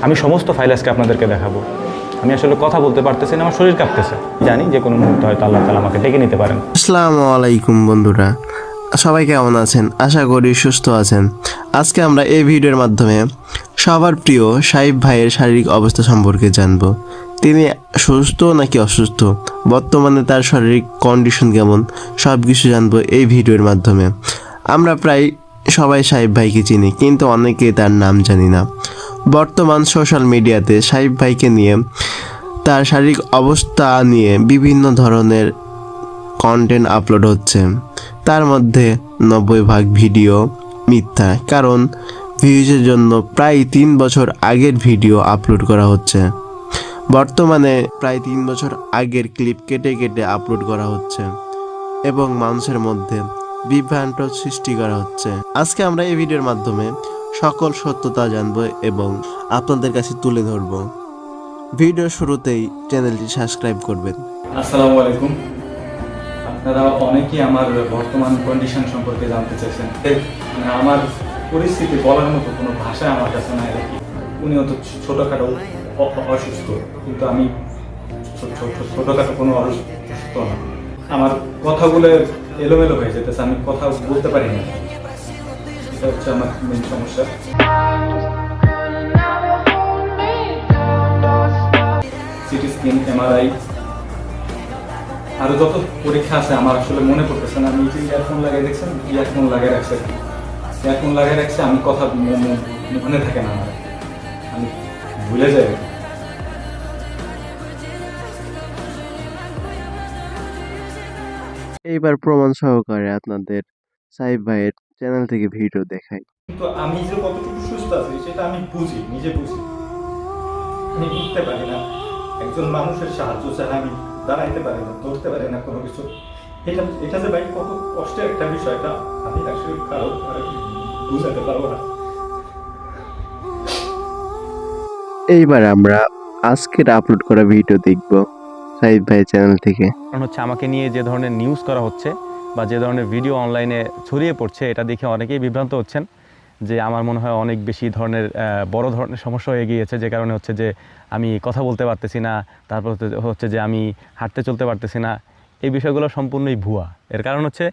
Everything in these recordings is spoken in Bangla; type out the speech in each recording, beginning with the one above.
আমি সমস্ত ফাইল আজকে আপনাদেরকে দেখাবো। আমি আসলে কথা বলতে পারতেছি না, আমার শরীর কাঁপতেছে। জানি যে কোনো মুহূর্তে হয়তো আল্লাহ তাআলা আমাকে ডেকে নিতে পারেন। আসসালামু আলাইকুম বন্ধুরা, সবাই কেমন আছেন? আশা করি সুস্থ আছেন। আজকে আমরা এই ভিডিওর মাধ্যমে সবার প্রিয় সাইফ ভাইয়ের শারীরিক অবস্থা সম্পর্কে জানব। তিনি সুস্থ নাকি অসুস্থ, বর্তমানে তার শারীরিক কন্ডিশন কেমন, সব কিছু জানবো এই ভিডিওর মাধ্যমে। আমরা প্রায় সবাই সাইফ ভাইকে চিনি, কিন্তু অনেকে তার নাম জানি না। বর্তমান সোশ্যাল মিডিয়াতে সাইফ ভাইকে নিয়ে, তার শারীরিক অবস্থা নিয়ে বিভিন্ন ধরনের কন্টেন্ট আপলোড হচ্ছে। তার মধ্যে 90% ভিডিও মিথ্যা, কারণ ভিউজের জন্য প্রায় 3 বছর আগের ভিডিও আপলোড করা হচ্ছে। বর্তমানে প্রায় 3 বছর আগের ক্লিপ কেটে কেটে আপলোড করা হচ্ছে এবং মানুষের মধ্যে বিভ্রান্ত সৃষ্টি করা হচ্ছে। আজকে আমরা এই ভিডিওর মাধ্যমে সকল সত্যতা জানব এবং আপনাদের কাছে তুলে ধরব। ভিডিও শুরুতেই চ্যানেলটি সাবস্ক্রাইব করবেন। আসসালামু আলাইকুম। আপনারা অনেকেই আমার বর্তমান কন্ডিশন সম্পর্কে জানতে চাইছেন। আমার পরিস্থিতি বলার মতো কোনো ভাষা আমার কাছে নাই। উনিও তো ছোটোখাটো অসুস্থ, কিন্তু আমি ছোটোখাটো কোনো অসুস্থ না। আমার কথাগুলো এলোমেলো হয়ে যেতেছে, আমি কথা বলতে পারি না। এটা হচ্ছে আমার মেন সমস্যা। সিটি স্ক্যান, এমআরআই, আরো যত পরীক্ষা আছে আমার আসলে মনে পড়তেছে না। আমি ইয়ারফোন লাগিয়ে দেখছেন, ইয়ারফোন লাগিয়ে রাখছে, আমি কথা মনে থাকে না আমার, আমি ভুলে যাই। এইবার প্রমাণ সহকারে আপনাদের সাইফ ভাইয়ের চ্যানেল থেকে ভিডিও দেখাই। কিন্তু আমি যে কতটুকু সুস্থ আছি সেটা আমি নিজে বুঝি। আমি উঠতে পারি না, একজন মানুষের সাহায্য ছাড়া আমি দাঁড়াইতে পারি না, ধরতে পারি না কোনো কিছু। এটা যে ভাই কত কষ্টের একটা বিষয়টা আমি আসলে কারো বুঝাতে পারবো না। এইবার আমরা আজকের আপলোড করা ভিডিও দেখব সাইফ ভাই চ্যানেল থেকে। কারণ হচ্ছে আমাকে নিয়ে যে ধরনের নিউজ করা হচ্ছে বা যে ধরনের ভিডিও অনলাইনে ছড়িয়ে পড়ছে, এটা দেখে অনেকেই বিভ্রান্ত হচ্ছেন যে আমার মনে হয় অনেক বেশি ধরনের বড় ধরনের সমস্যা হয়ে গিয়েছে, যে কারণে হচ্ছে যে আমি কথা বলতে পারতেছি না, তারপর হচ্ছে যে আমি হাঁটতে চলতে পারতেছি না। এই বিষয়গুলো সম্পূর্ণই ভুয়া। এর কারণ হচ্ছে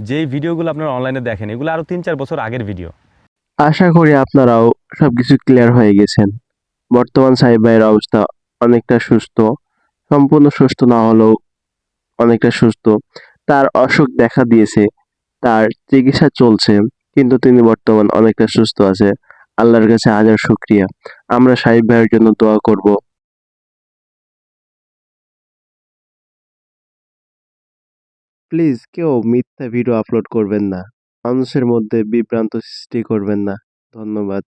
যেই ভিডিওগুলো আপনারা অনলাইনে দেখেন, এগুলো আরও 3-4 বছর আগের ভিডিও। আশা করি আপনারাও সবকিছু ক্লিয়ার হয়ে গেছেন। বর্তমান সাইফ ভাইয়ের অবস্থা অনেকটা সুস্থ, সম্পূর্ণ সুস্থ না হলেও অনেকটা সুস্থ। তার অসুখ দেখা দিয়েছে, তার চিকিৎসা চলছে, কিন্তু তিনি বর্তমান অনেকটা সুস্থ আছে। আল্লাহর কাছে হাজার শুকরিয়া। আমরা সাইফ ভাইয়ের জন্য দোয়া করব। প্লিজ কেউ মিথ্যা ভিডিও আপলোড করবেন না, মানুষের মধ্যে বিভ্রান্ত সৃষ্টি করবেন না। ধন্যবাদ।